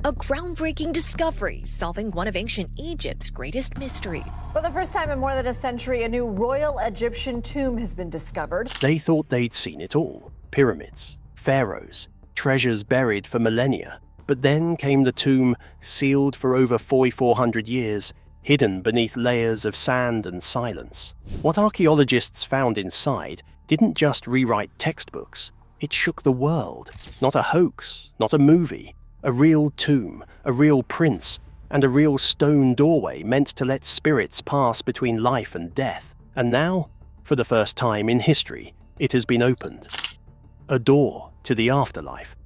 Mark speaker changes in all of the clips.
Speaker 1: A groundbreaking discovery solving one of ancient Egypt's greatest mysteries.
Speaker 2: For the first time in more than a century, a new royal Egyptian tomb has been discovered.
Speaker 3: They thought they'd seen it all. Pyramids, pharaohs, treasures buried for millennia. But then came the tomb, sealed for over 4,400 years, hidden beneath layers of sand and silence. What archaeologists found inside didn't just rewrite textbooks. It shook the world. Not a hoax, not a movie. A real tomb, a real prince, and a real stone doorway meant to let spirits pass between life and death. And now, for the first time in history, it has been opened. A door to the afterlife.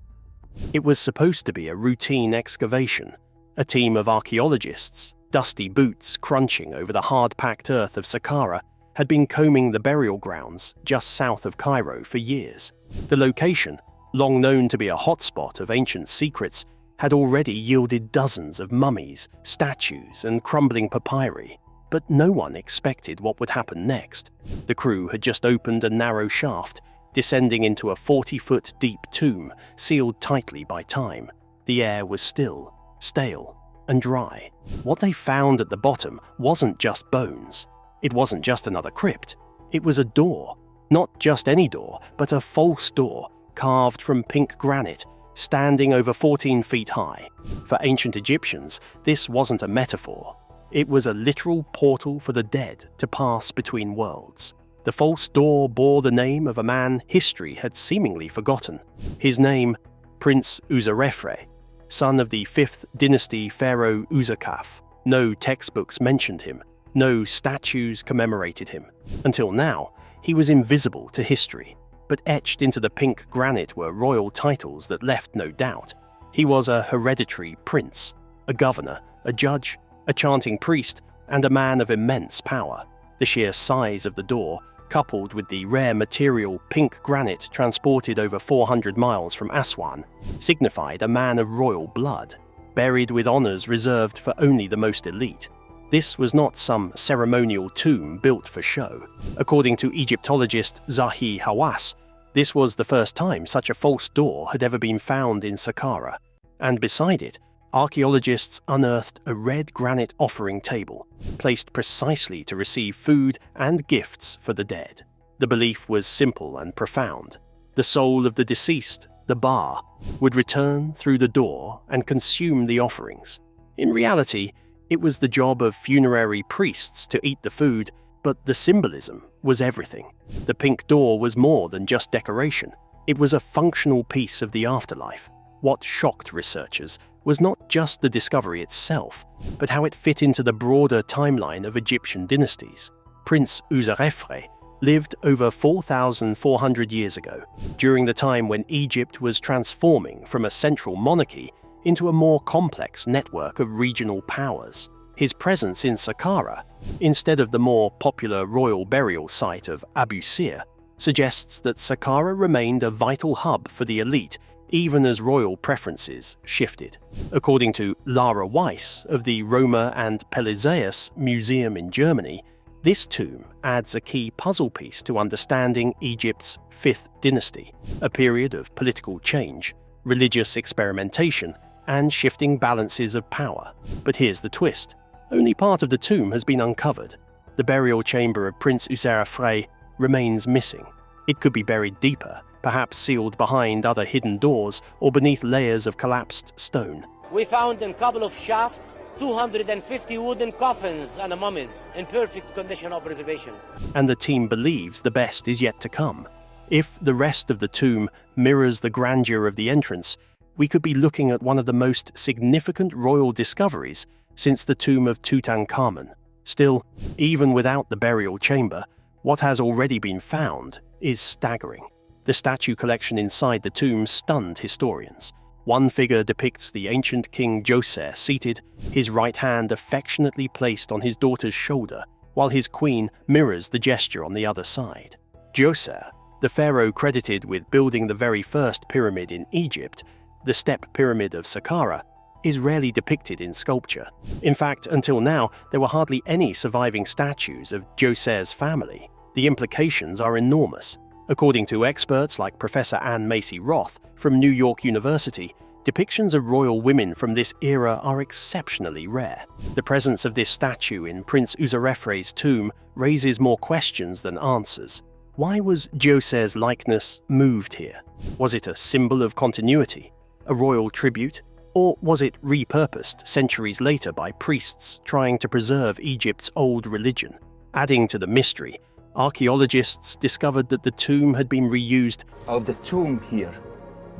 Speaker 3: It was supposed to be a routine excavation. A team of archaeologists, dusty boots crunching over the hard-packed earth of Saqqara, had been combing the burial grounds just south of Cairo for years. The location, long known to be a hotspot of ancient secrets, had already yielded dozens of mummies, statues, and crumbling papyri. But no one expected what would happen next. The crew had just opened a narrow shaft, descending into a 40-foot deep tomb, sealed tightly by time. The air was still, stale, and dry. What they found at the bottom wasn't just bones. It wasn't just another crypt. It was a door. Not just any door, but a false door, carved from pink granite, standing over 14 feet high. For ancient Egyptians, this wasn't a metaphor. It was a literal portal for the dead to pass between worlds. The false door bore the name of a man history had seemingly forgotten. His name, Prince Userefre, son of the 5th dynasty pharaoh Userkaf. No textbooks mentioned him. No statues commemorated him. Until now, he was invisible to history. But etched into the pink granite were royal titles that left no doubt. He was a hereditary prince, a governor, a judge, a chanting priest, and a man of immense power. The sheer size of the door, coupled with the rare material pink granite transported over 400 miles from Aswan, signified a man of royal blood, buried with honors reserved for only the most elite. This was not some ceremonial tomb built for show. According to Egyptologist Zahi Hawass, this was the first time such a false door had ever been found in Saqqara, and beside it, archaeologists unearthed a red granite offering table, placed precisely to receive food and gifts for the dead. The belief was simple and profound. The soul of the deceased, the Ba, would return through the door and consume the offerings. In reality, it was the job of funerary priests to eat the food, but the symbolism was everything. The pink door was more than just decoration. It was a functional piece of the afterlife. What shocked researchers was not just the discovery itself, but how it fit into the broader timeline of Egyptian dynasties. Prince Userefre lived over 4,400 years ago, during the time when Egypt was transforming from a central monarchy into a more complex network of regional powers. His presence in Saqqara, instead of the more popular royal burial site of Abu Sir, suggests that Saqqara remained a vital hub for the elite even as royal preferences shifted. According to Lara Weiss of the Roma and Pelizaeus Museum in Germany, this tomb adds a key puzzle piece to understanding Egypt's 5th dynasty, a period of political change, religious experimentation, and shifting balances of power. But here's the twist. Only part of the tomb has been uncovered. The burial chamber of Prince Userefre remains missing. It could be buried deeper, perhaps sealed behind other hidden doors or beneath layers of collapsed stone.
Speaker 4: We found in a couple of shafts 250 wooden coffins and mummies in perfect condition of preservation.
Speaker 3: And the team believes the best is yet to come. If the rest of the tomb mirrors the grandeur of the entrance, we could be looking at one of the most significant royal discoveries since the tomb of Tutankhamun. Still, even without the burial chamber, what has already been found is staggering. The statue collection inside the tomb stunned historians. One figure depicts the ancient King Djoser seated, his right hand affectionately placed on his daughter's shoulder, while his queen mirrors the gesture on the other side. Djoser, the pharaoh credited with building the very first pyramid in Egypt, the Step Pyramid of Saqqara, is rarely depicted in sculpture. In fact, until now, there were hardly any surviving statues of Djoser's family. The implications are enormous. According to experts like Professor Anne Macy Roth from New York University, Depictions of royal women from this era are exceptionally rare. The presence of this statue in Prince Userefre's tomb raises more questions than answers. Why was Djoser's likeness moved here? Was it a symbol of continuity, a royal tribute, or was it repurposed centuries later by priests trying to preserve Egypt's old religion? Adding to the mystery, archaeologists discovered that the tomb had been reused
Speaker 5: of the tomb here.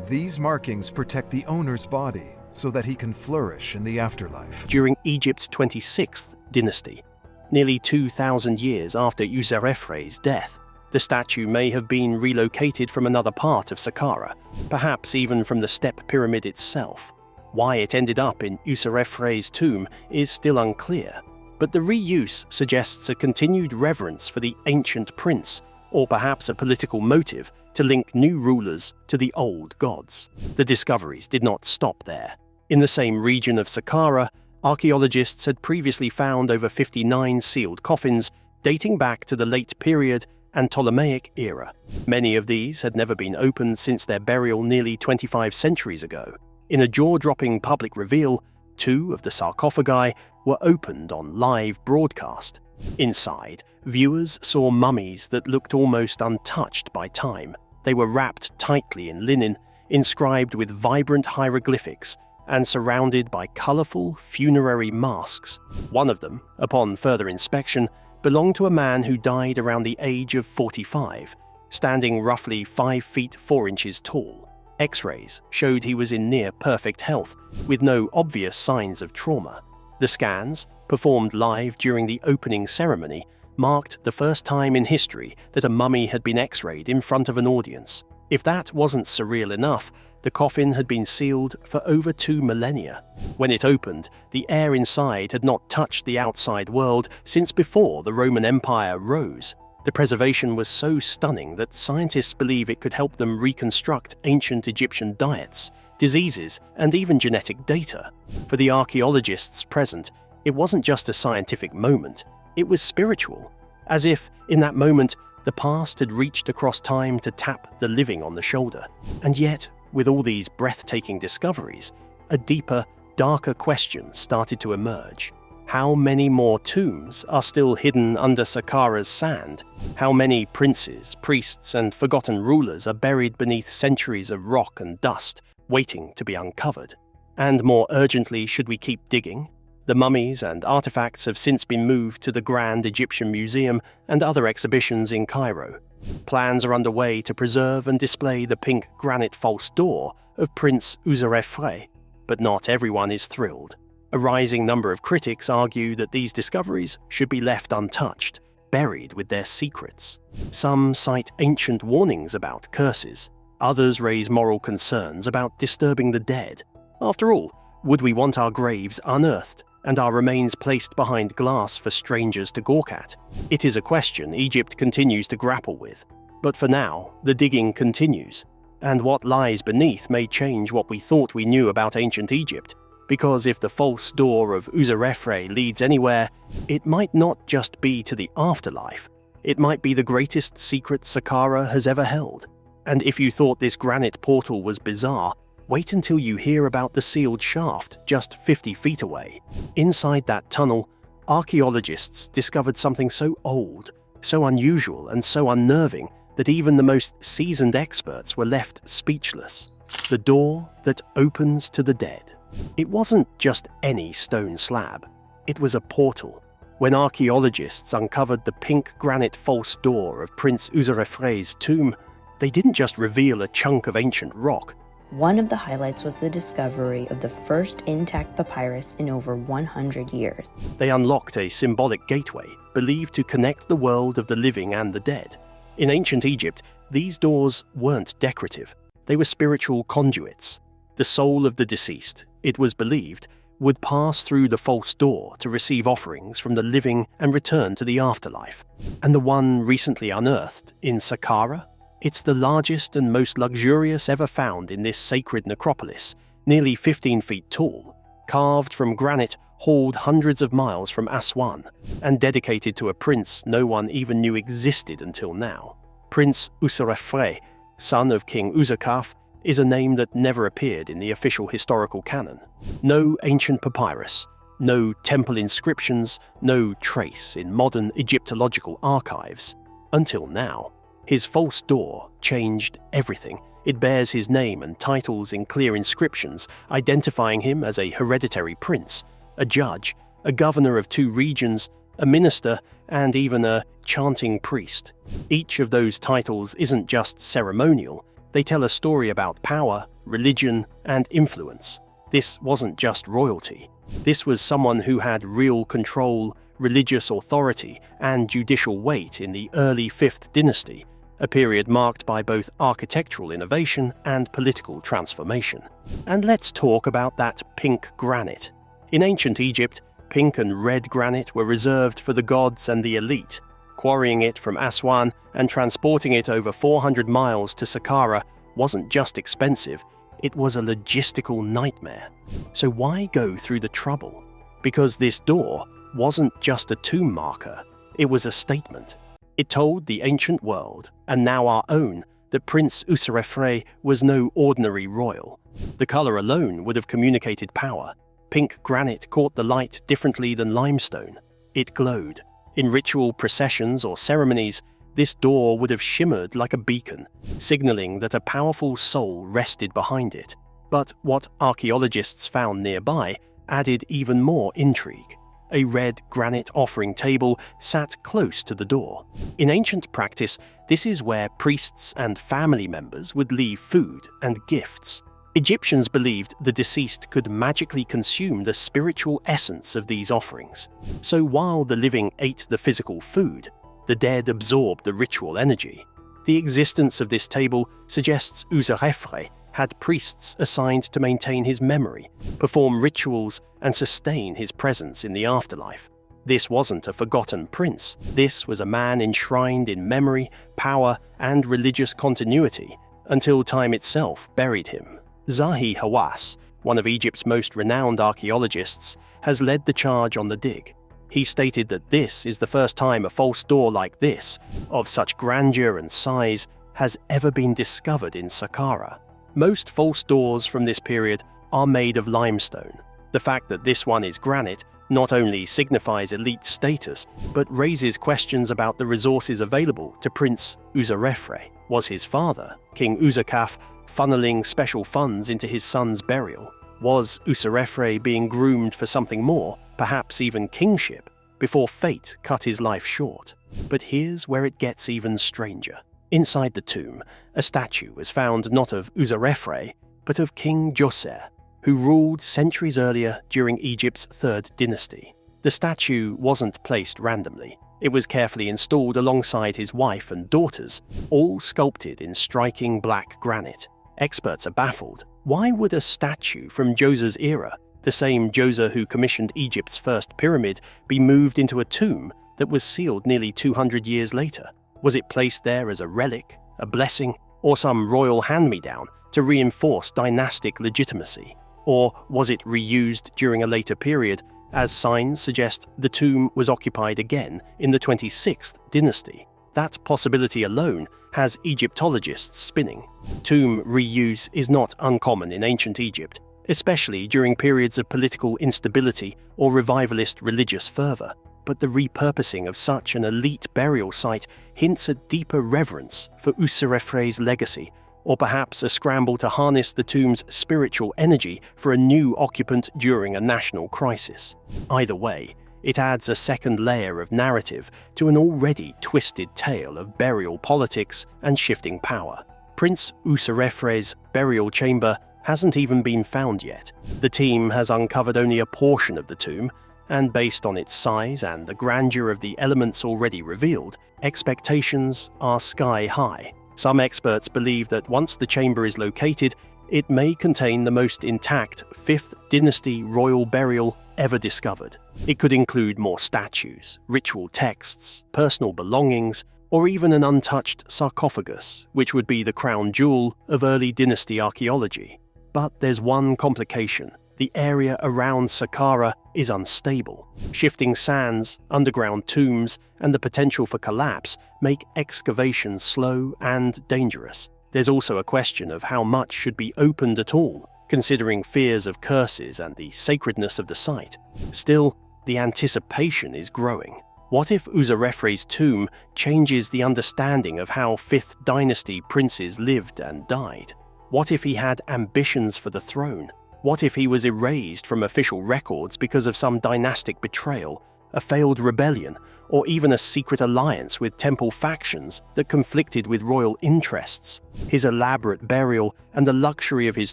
Speaker 6: These markings protect the owner's body so that he can flourish in the afterlife.
Speaker 3: During Egypt's 26th dynasty, nearly 2,000 years after Userefre's death. The statue may have been relocated from another part of Saqqara, perhaps even from the Step Pyramid itself. Why it ended up in Userefre's tomb is still unclear, but the reuse suggests a continued reverence for the ancient prince, or perhaps a political motive to link new rulers to the old gods. The discoveries did not stop there. In the same region of Saqqara, archaeologists had previously found over 59 sealed coffins dating back to the late period and Ptolemaic era. Many of these had never been opened since their burial nearly 25 centuries ago. In a jaw-dropping public reveal, 2 of the sarcophagi were opened on live broadcast. Inside, viewers saw mummies that looked almost untouched by time. They were wrapped tightly in linen, inscribed with vibrant hieroglyphics, and surrounded by colourful funerary masks. One of them, upon further inspection, belonged to a man who died around the age of 45, standing roughly 5 feet 4 inches tall. X-rays showed he was in near-perfect health, with no obvious signs of trauma. The scans, performed live during the opening ceremony, marked the first time in history that a mummy had been X-rayed in front of an audience. If that wasn't surreal enough, the coffin had been sealed for over 2 millennia. When it opened, the air inside had not touched the outside world since before the Roman Empire rose. The preservation was so stunning that scientists believe it could help them reconstruct ancient Egyptian diets, diseases, and even genetic data. For the archaeologists present, it wasn't just a scientific moment, it was spiritual. As if, in that moment, the past had reached across time to tap the living on the shoulder. And yet, with all these breathtaking discoveries, a deeper, darker question started to emerge. How many more tombs are still hidden under Saqqara's sand? How many princes, priests, and forgotten rulers are buried beneath centuries of rock and dust, waiting to be uncovered? And more urgently, should we keep digging? The mummies and artifacts have since been moved to the Grand Egyptian Museum and other exhibitions in Cairo. Plans are underway to preserve and display the pink granite false door of Prince Userefre, but not everyone is thrilled. A rising number of critics argue that these discoveries should be left untouched, buried with their secrets. Some cite ancient warnings about curses. Others raise moral concerns about disturbing the dead. After all, would we want our graves unearthed and our remains placed behind glass for strangers to gawk at? It is a question Egypt continues to grapple with. But for now, the digging continues, and what lies beneath may change what we thought we knew about ancient Egypt. Because if the false door of Userefre leads anywhere, it might not just be to the afterlife. It might be the greatest secret Saqqara has ever held. And if you thought this granite portal was bizarre, wait until you hear about the sealed shaft just 50 feet away. Inside that tunnel, archaeologists discovered something so old, so unusual, and so unnerving that even the most seasoned experts were left speechless. The door that opens to the dead. It wasn't just any stone slab. It was a portal. When archaeologists uncovered the pink granite false door of Prince Userefre's tomb, they didn't just reveal a chunk of ancient rock.
Speaker 7: One of the highlights was the discovery of the first intact papyrus in over 100 years.
Speaker 3: They unlocked a symbolic gateway believed to connect the world of the living and the dead. In ancient Egypt, these doors weren't decorative. They were spiritual conduits. The soul of the deceased, it was believed, would pass through the false door to receive offerings from the living and return to the afterlife. And the one recently unearthed in Saqqara? It's the largest and most luxurious ever found in this sacred necropolis, nearly 15 feet tall, carved from granite hauled hundreds of miles from Aswan, and dedicated to a prince no one even knew existed until now. Prince Userefre, son of King Userkaf, is a name that never appeared in the official historical canon. No ancient papyrus, no temple inscriptions, no trace in modern Egyptological archives. Until now, his false door changed everything. It bears his name and titles in clear inscriptions, identifying him as a hereditary prince, a judge, a governor of 2 regions, a minister, and even a chanting priest. Each of those titles isn't just ceremonial, they tell a story about power, religion, and influence. This wasn't just royalty. This was someone who had real control, religious authority, and judicial weight in the early 5th dynasty, a period marked by both architectural innovation and political transformation. And let's talk about that pink granite. In ancient Egypt, pink and red granite were reserved for the gods and the elite. Quarrying it from Aswan and transporting it over 400 miles to Saqqara wasn't just expensive, it was a logistical nightmare. So why go through the trouble? Because this door wasn't just a tomb marker, it was a statement. It told the ancient world, and now our own, that Prince Userefre was no ordinary royal. The color alone would have communicated power. Pink granite caught the light differently than limestone. It glowed. In ritual processions or ceremonies, this door would have shimmered like a beacon, signaling that a powerful soul rested behind it. But what archaeologists found nearby added even more intrigue. A red granite offering table sat close to the door. In ancient practice, this is where priests and family members would leave food and gifts. Egyptians believed the deceased could magically consume the spiritual essence of these offerings. So while the living ate the physical food, the dead absorbed the ritual energy. The existence of this table suggests Userefre had priests assigned to maintain his memory, perform rituals, and sustain his presence in the afterlife. This wasn't a forgotten prince. This was a man enshrined in memory, power, and religious continuity, until time itself buried him. Zahi Hawass, one of Egypt's most renowned archaeologists, has led the charge on the dig. He stated that this is the first time a false door like this, of such grandeur and size, has ever been discovered in Saqqara. Most false doors from this period are made of limestone. The fact that this one is granite not only signifies elite status, but raises questions about the resources available to Prince Userefre. Was his father, King Userkaf, funneling special funds into his son's burial? Was Userefre being groomed for something more, perhaps even kingship, before fate cut his life short? But here's where it gets even stranger. Inside the tomb, a statue was found not of Userefre, but of King Djoser, who ruled centuries earlier during Egypt's 3rd dynasty. The statue wasn't placed randomly. It was carefully installed alongside his wife and daughters, all sculpted in striking black granite. Experts are baffled. Why would a statue from Djoser's era, the same Djoser who commissioned Egypt's first pyramid, be moved into a tomb that was sealed nearly 200 years later? Was it placed there as a relic, a blessing, or some royal hand-me-down to reinforce dynastic legitimacy? Or was it reused during a later period, as signs suggest the tomb was occupied again in the 26th dynasty? That possibility alone has Egyptologists spinning. Tomb reuse is not uncommon in ancient Egypt, especially during periods of political instability or revivalist religious fervor. But the repurposing of such an elite burial site hints at deeper reverence for Userefre's legacy, or perhaps a scramble to harness the tomb's spiritual energy for a new occupant during a national crisis. Either way, it adds a second layer of narrative to an already twisted tale of burial politics and shifting power. Prince Userefre's burial chamber hasn't even been found yet. The team has uncovered only a portion of the tomb, and based on its size and the grandeur of the elements already revealed, expectations are sky high. Some experts believe that once the chamber is located, it may contain the most intact 5th dynasty royal burial ever discovered. It could include more statues, ritual texts, personal belongings, or even an untouched sarcophagus, which would be the crown jewel of early dynasty archaeology. But there's one complication. The area around Saqqara is unstable. Shifting sands, underground tombs, and the potential for collapse make excavation slow and dangerous. There's also a question of how much should be opened at all, considering fears of curses and the sacredness of the site. Still, the anticipation is growing. What if Userefre's tomb changes the understanding of how 5th dynasty princes lived and died? What if he had ambitions for the throne? What if he was erased from official records because of some dynastic betrayal, a failed rebellion, or even a secret alliance with temple factions that conflicted with royal interests? His elaborate burial and the luxury of his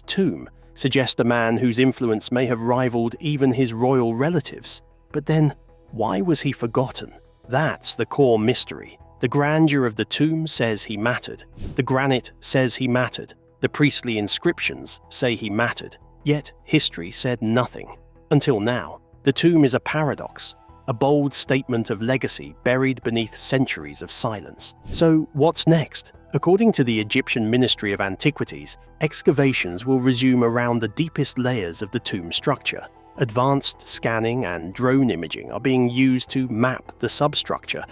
Speaker 3: tomb suggest a man whose influence may have rivaled even his royal relatives. But then, why was he forgotten? That's the core mystery. The grandeur of the tomb says he mattered. The granite says he mattered. The priestly inscriptions say he mattered. Yet history said nothing. Until now, the tomb is a paradox, a bold statement of legacy buried beneath centuries of silence. So what's next? According to the Egyptian Ministry of Antiquities, excavations will resume around the deepest layers of the tomb structure. Advanced scanning and drone imaging are being used to map the substructure,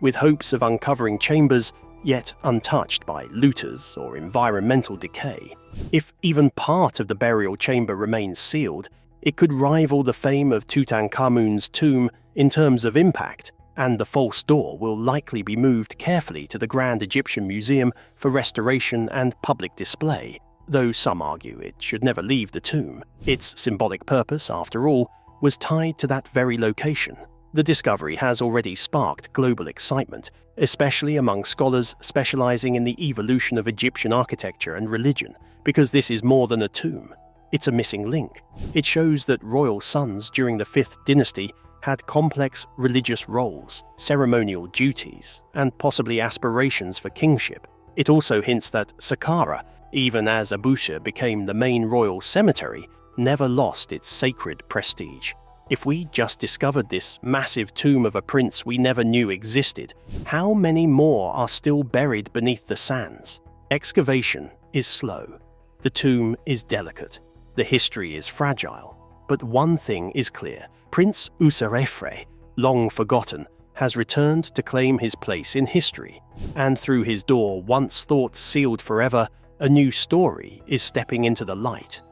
Speaker 3: with hopes of uncovering chambers yet untouched by looters or environmental decay. If even part of the burial chamber remains sealed, it could rival the fame of Tutankhamun's tomb in terms of impact, and the false door will likely be moved carefully to the Grand Egyptian Museum for restoration and public display, though some argue it should never leave the tomb. Its symbolic purpose, after all, was tied to that very location. The discovery has already sparked global excitement, especially among scholars specializing in the evolution of Egyptian architecture and religion, because this is more than a tomb. It's a missing link. It shows that royal sons during the 5th dynasty had complex religious roles, ceremonial duties, and possibly aspirations for kingship. It also hints that Saqqara, even as Abusir became the main royal cemetery, never lost its sacred prestige. If we just discovered this massive tomb of a prince we never knew existed, how many more are still buried beneath the sands? Excavation is slow. The tomb is delicate. The history is fragile. But one thing is clear. Prince Userefre, long forgotten, has returned to claim his place in history. And through his door, once thought sealed forever, a new story is stepping into the light.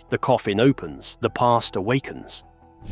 Speaker 3: The coffin opens, the past awakens.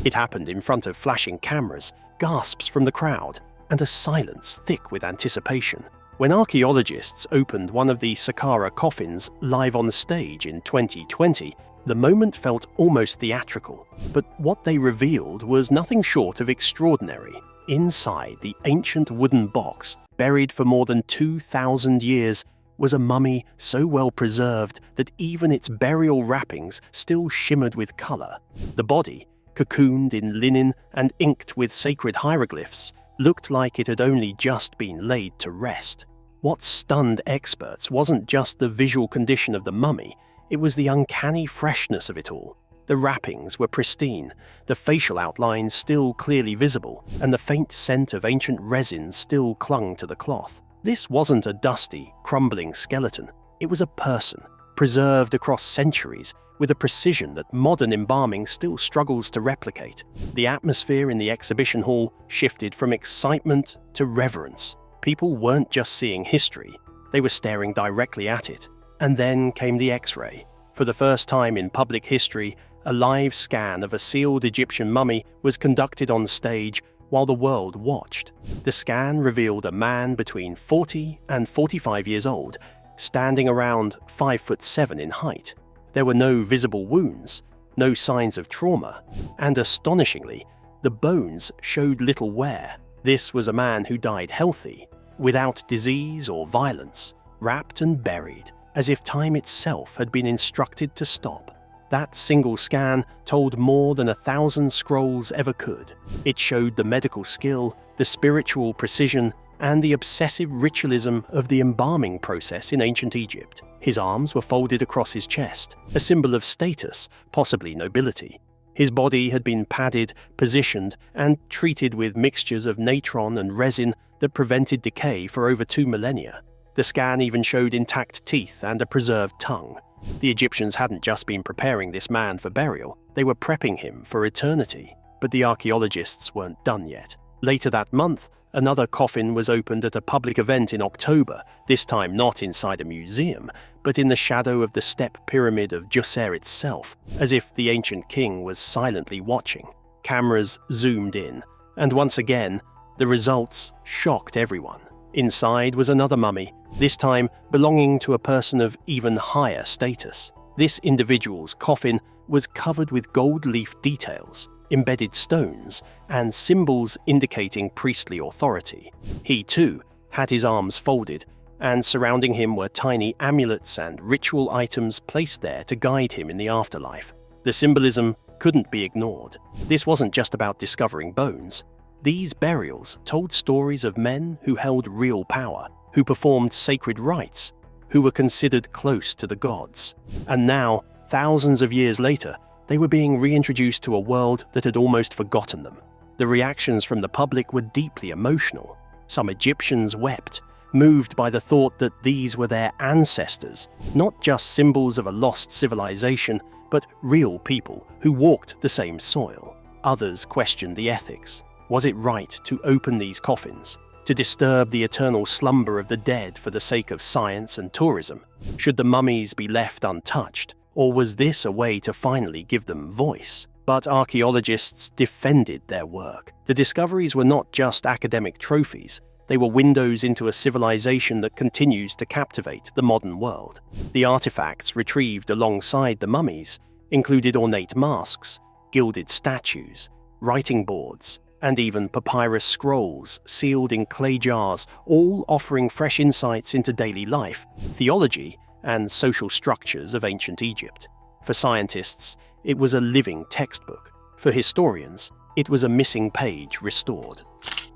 Speaker 3: It happened in front of flashing cameras, gasps from the crowd, and a silence thick with anticipation. When archaeologists opened one of the Saqqara coffins live on stage in 2020, the moment felt almost theatrical. But what they revealed was nothing short of extraordinary. Inside the ancient wooden box, buried for more than 2,000 years, was a mummy so well preserved that even its burial wrappings still shimmered with color. The body, cocooned in linen and inked with sacred hieroglyphs, looked like it had only just been laid to rest. What stunned experts wasn't just the visual condition of the mummy, it was the uncanny freshness of it all. The wrappings were pristine, the facial outlines still clearly visible, and the faint scent of ancient resin still clung to the cloth. This wasn't a dusty, crumbling skeleton. It was a person, preserved across centuries, with a precision that modern embalming still struggles to replicate. The atmosphere in the exhibition hall shifted from excitement to reverence. People weren't just seeing history, they were staring directly at it. And then came the X-ray. For the first time in public history, a live scan of a sealed Egyptian mummy was conducted on stage while the world watched. The scan revealed a man between 40 and 45 years old, standing around 5'7" in height. There were no visible wounds, no signs of trauma, and astonishingly, the bones showed little wear. This was a man who died healthy, without disease or violence, wrapped and buried, as if time itself had been instructed to stop. That single scan told more than 1,000 scrolls ever could. It showed the medical skill, the spiritual precision, and the obsessive ritualism of the embalming process in ancient Egypt. His arms were folded across his chest, a symbol of status, possibly nobility. His body had been padded, positioned, and treated with mixtures of natron and resin that prevented decay for over 2 millennia. The scan even showed intact teeth and a preserved tongue. The Egyptians hadn't just been preparing this man for burial, they were prepping him for eternity. But the archaeologists weren't done yet. Later that month, another coffin was opened at a public event in October, this time not inside a museum, but in the shadow of the step pyramid of Djoser itself, as if the ancient king was silently watching. Cameras zoomed in, and once again, the results shocked everyone. Inside was another mummy, this time belonging to a person of even higher status. This individual's coffin was covered with gold leaf details, embedded stones, and symbols indicating priestly authority. He, too, had his arms folded, and surrounding him were tiny amulets and ritual items placed there to guide him in the afterlife. The symbolism couldn't be ignored. This wasn't just about discovering bones. These burials told stories of men who held real power, who performed sacred rites, who were considered close to the gods. And now, thousands of years later, they were being reintroduced to a world that had almost forgotten them. The reactions from the public were deeply emotional. Some Egyptians wept, moved by the thought that these were their ancestors, not just symbols of a lost civilization, but real people who walked the same soil. Others questioned the ethics. Was it right to open these coffins, to disturb the eternal slumber of the dead for the sake of science and tourism? Should the mummies be left untouched, or was this a way to finally give them voice? But archaeologists defended their work. The discoveries were not just academic trophies, they were windows into a civilization that continues to captivate the modern world. The artifacts retrieved alongside the mummies included ornate masks, gilded statues, writing boards, and even papyrus scrolls sealed in clay jars, all offering fresh insights into daily life, theology, and social structures of ancient Egypt. For scientists, it was a living textbook. For historians, it was a missing page restored.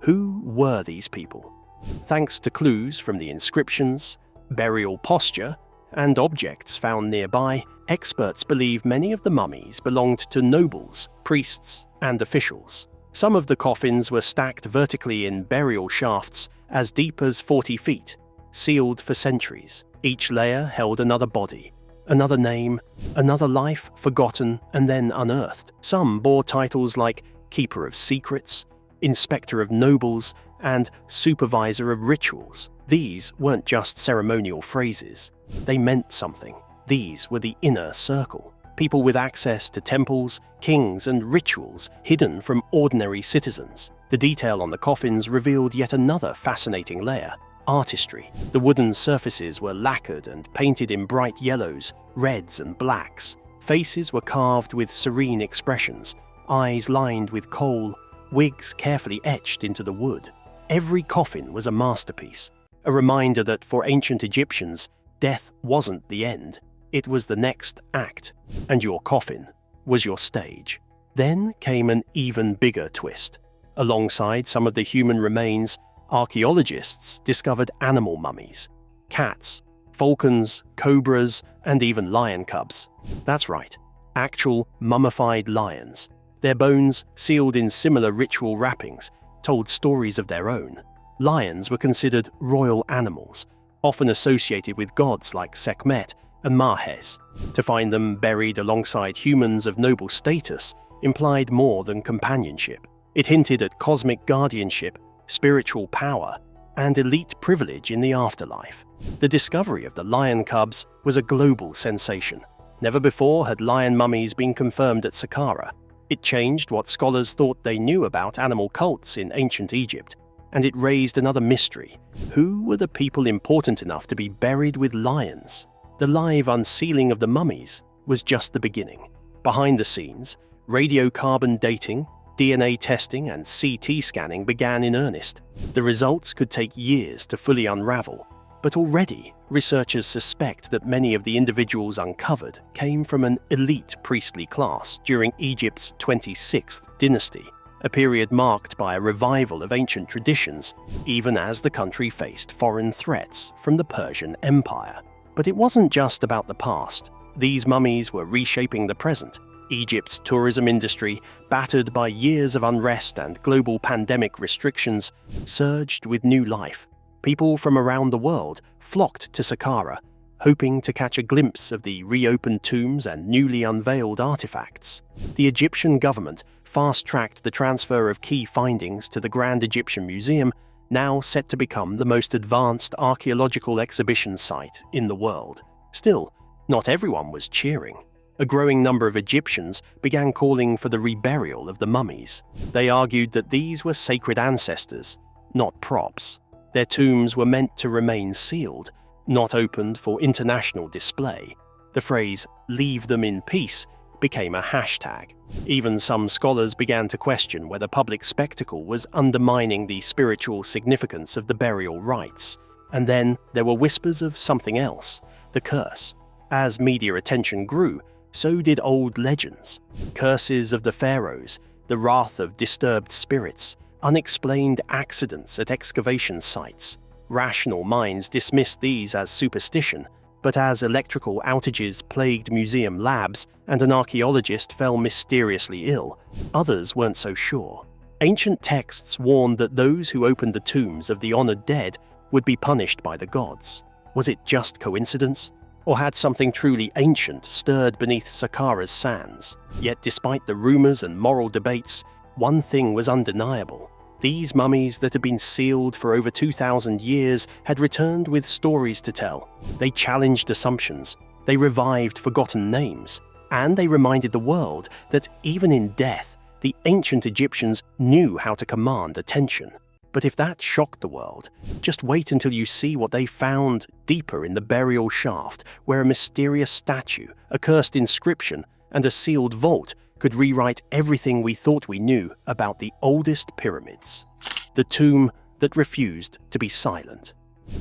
Speaker 3: Who were these people? Thanks to clues from the inscriptions, burial posture, and objects found nearby, experts believe many of the mummies belonged to nobles, priests, and officials. Some of the coffins were stacked vertically in burial shafts as deep as 40 feet, sealed for centuries. Each layer held another body, another name, another life forgotten and then unearthed. Some bore titles like Keeper of Secrets, Inspector of Nobles, and Supervisor of Rituals. These weren't just ceremonial phrases. They meant something. These were the inner circle, people with access to temples, kings, and rituals hidden from ordinary citizens. The detail on the coffins revealed yet another fascinating layer: artistry. The wooden surfaces were lacquered and painted in bright yellows, reds, and blacks. Faces were carved with serene expressions, eyes lined with kohl, wigs carefully etched into the wood. Every coffin was a masterpiece, a reminder that for ancient Egyptians, death wasn't the end. It was the next act, and your coffin was your stage. Then came an even bigger twist. Alongside some of the human remains, archaeologists discovered animal mummies: cats, falcons, cobras, and even lion cubs. That's right, actual mummified lions. Their bones, sealed in similar ritual wrappings, told stories of their own. Lions were considered royal animals, often associated with gods like Sekhmet and Mahes. To find them buried alongside humans of noble status implied more than companionship. It hinted at cosmic guardianship, spiritual power, and elite privilege in the afterlife. The discovery of the lion cubs was a global sensation. Never before had lion mummies been confirmed at Saqqara. It changed what scholars thought they knew about animal cults in ancient Egypt, and it raised another mystery. Who were the people important enough to be buried with lions? The live unsealing of the mummies was just the beginning. Behind the scenes, radiocarbon dating, DNA testing, and CT scanning began in earnest. The results could take years to fully unravel, but already researchers suspect that many of the individuals uncovered came from an elite priestly class during Egypt's 26th dynasty, a period marked by a revival of ancient traditions, even as the country faced foreign threats from the Persian Empire. But it wasn't just about the past. These mummies were reshaping the present. Egypt's tourism industry, battered by years of unrest and global pandemic restrictions, surged with new life. People from around the world flocked to Saqqara, hoping to catch a glimpse of the reopened tombs and newly unveiled artifacts. The Egyptian government fast-tracked the transfer of key findings to the Grand Egyptian Museum, now set to become the most advanced archaeological exhibition site in the world. Still, not everyone was cheering. A growing number of Egyptians began calling for the reburial of the mummies. They argued that these were sacred ancestors, not props. Their tombs were meant to remain sealed, not opened for international display. The phrase, "leave them in peace," became a hashtag. Even some scholars began to question whether public spectacle was undermining the spiritual significance of the burial rites. And then there were whispers of something else, the curse. As media attention grew, so did old legends. Curses of the pharaohs, the wrath of disturbed spirits, unexplained accidents at excavation sites. Rational minds dismissed these as superstition, but as electrical outages plagued museum labs and an archaeologist fell mysteriously ill, others weren't so sure. Ancient texts warned that those who opened the tombs of the honored dead would be punished by the gods. Was it just coincidence? Or had something truly ancient stirred beneath Saqqara's sands? Yet despite the rumors and moral debates, one thing was undeniable. These mummies that had been sealed for over 2,000 years had returned with stories to tell. They challenged assumptions, they revived forgotten names, and they reminded the world that even in death, the ancient Egyptians knew how to command attention. But if that shocked the world, just wait until you see what they found deeper in the burial shaft, where a mysterious statue, a cursed inscription, and a sealed vault could rewrite everything we thought we knew about the oldest pyramids. The tomb that refused to be silent.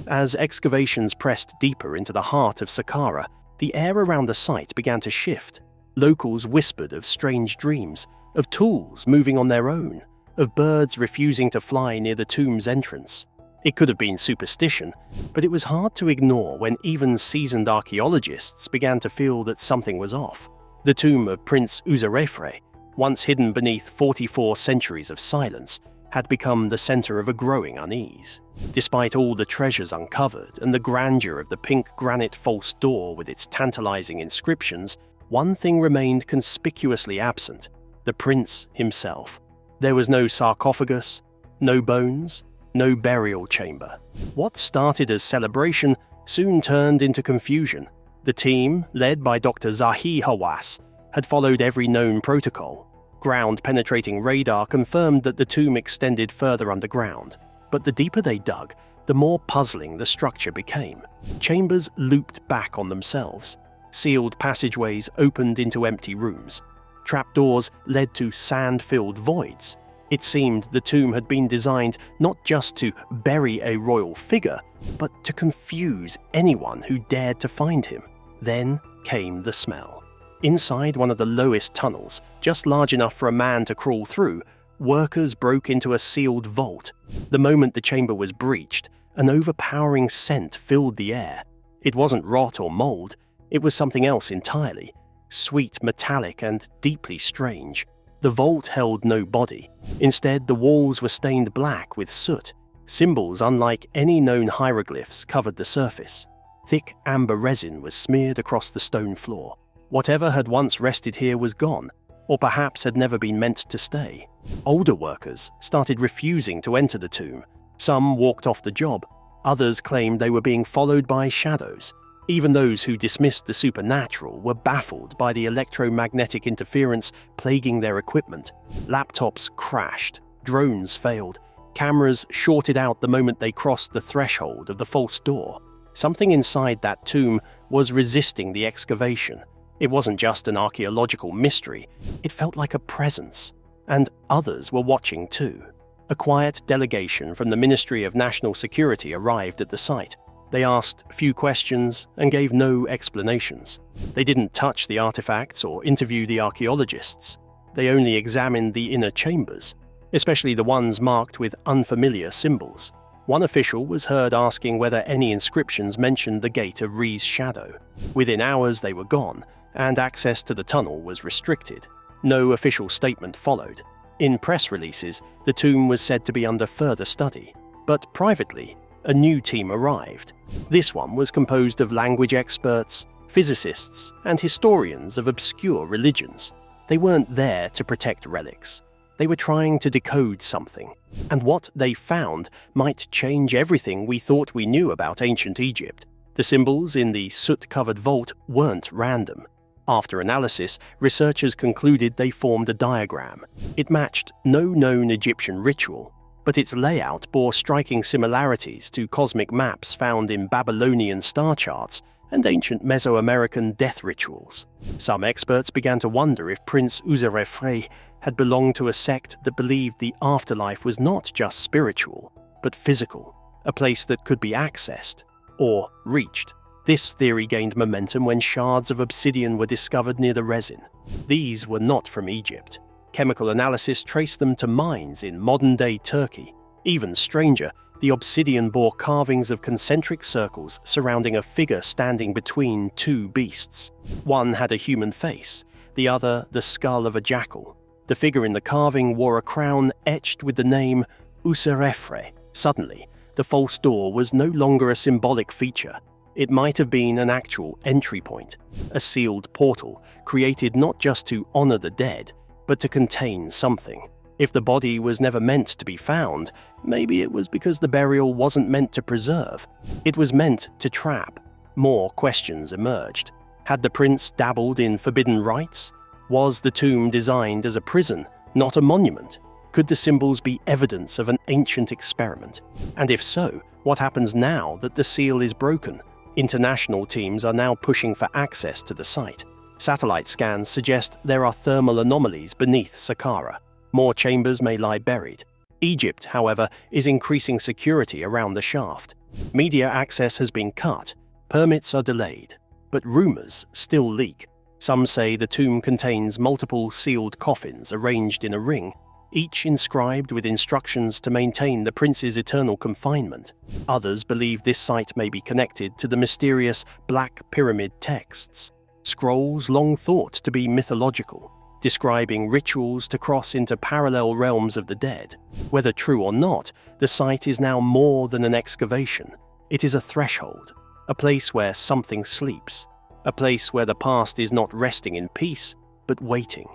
Speaker 3: As excavations pressed deeper into the heart of Saqqara, the air around the site began to shift. Locals whispered of strange dreams, of tools moving on their own, of birds refusing to fly near the tomb's entrance. It could have been superstition, but it was hard to ignore when even seasoned archaeologists began to feel that something was off. The tomb of Prince Userefre, once hidden beneath 44 centuries of silence, had become the center of a growing unease. Despite all the treasures uncovered and the grandeur of the pink granite false door with its tantalizing inscriptions, one thing remained conspicuously absent: the prince himself. There was no sarcophagus, no bones, no burial chamber. What started as celebration soon turned into confusion. The team, led by Dr. Zahi Hawass, had followed every known protocol. Ground-penetrating radar confirmed that the tomb extended further underground. But the deeper they dug, the more puzzling the structure became. Chambers looped back on themselves. Sealed passageways opened into empty rooms. Trapdoors led to sand-filled voids. It seemed the tomb had been designed not just to bury a royal figure, but to confuse anyone who dared to find him. Then came the smell. Inside one of the lowest tunnels, just large enough for a man to crawl through, workers broke into a sealed vault. The moment the chamber was breached, an overpowering scent filled the air. It wasn't rot or mold, it was something else entirely. Sweet, metallic, and deeply strange. The vault held no body. Instead, the walls were stained black with soot. Symbols unlike any known hieroglyphs covered the surface. Thick amber resin was smeared across the stone floor. Whatever had once rested here was gone, or perhaps had never been meant to stay. Older workers started refusing to enter the tomb. Some walked off the job. Others claimed they were being followed by shadows. Even those who dismissed the supernatural were baffled by the electromagnetic interference plaguing their equipment. Laptops crashed, drones failed, cameras shorted out the moment they crossed the threshold of the false door. Something inside that tomb was resisting the excavation. It wasn't just an archaeological mystery, it felt like a presence. And others were watching too. A quiet delegation from the Ministry of National Security arrived at the site. They asked few questions and gave no explanations. They didn't touch the artifacts or interview the archaeologists. They only examined the inner chambers, especially the ones marked with unfamiliar symbols. One official was heard asking whether any inscriptions mentioned the Gate of Re's shadow. Within hours they were gone, and access to the tunnel was restricted. No official statement followed. In press releases, the tomb was said to be under further study. But privately, a new team arrived. This one was composed of language experts, physicists, and historians of obscure religions. They weren't there to protect relics. They were trying to decode something. And what they found might change everything we thought we knew about ancient Egypt. The symbols in the soot-covered vault weren't random. After analysis, researchers concluded they formed a diagram. It matched no known Egyptian ritual, but its layout bore striking similarities to cosmic maps found in Babylonian star charts and ancient Mesoamerican death rituals. Some experts began to wonder if Prince Userefre had belonged to a sect that believed the afterlife was not just spiritual, but physical, a place that could be accessed or reached. This theory gained momentum when shards of obsidian were discovered near the resin. These were not from Egypt. Chemical analysis traced them to mines in modern-day Turkey. Even stranger, the obsidian bore carvings of concentric circles surrounding a figure standing between two beasts. One had a human face, the other the skull of a jackal. The figure in the carving wore a crown etched with the name Userefre. Suddenly, the false door was no longer a symbolic feature. It might have been an actual entry point, a sealed portal created not just to honor the dead, but to contain something. If the body was never meant to be found, maybe it was because the burial wasn't meant to preserve. It was meant to trap. More questions emerged. Had the prince dabbled in forbidden rites? Was the tomb designed as a prison, not a monument? Could the symbols be evidence of an ancient experiment? And if so, what happens now that the seal is broken? International teams are now pushing for access to the site. Satellite scans suggest there are thermal anomalies beneath Saqqara. More chambers may lie buried. Egypt, however, is increasing security around the shaft. Media access has been cut, permits are delayed, but rumors still leak. Some say the tomb contains multiple sealed coffins arranged in a ring, each inscribed with instructions to maintain the prince's eternal confinement. Others believe this site may be connected to the mysterious Black Pyramid texts, scrolls long thought to be mythological, describing rituals to cross into parallel realms of the dead. Whether true or not, the site is now more than an excavation. It is a threshold, a place where something sleeps, a place where the past is not resting in peace, but waiting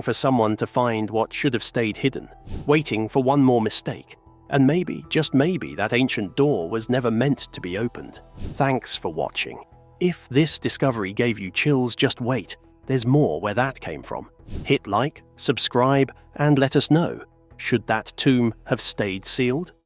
Speaker 3: for someone to find what should have stayed hidden, waiting for one more mistake, and maybe, just maybe, that ancient door was never meant to be opened. Thanks for watching. If this discovery gave you chills, just wait. There's more where that came from. Hit like, subscribe, and let us know. Should that tomb have stayed sealed?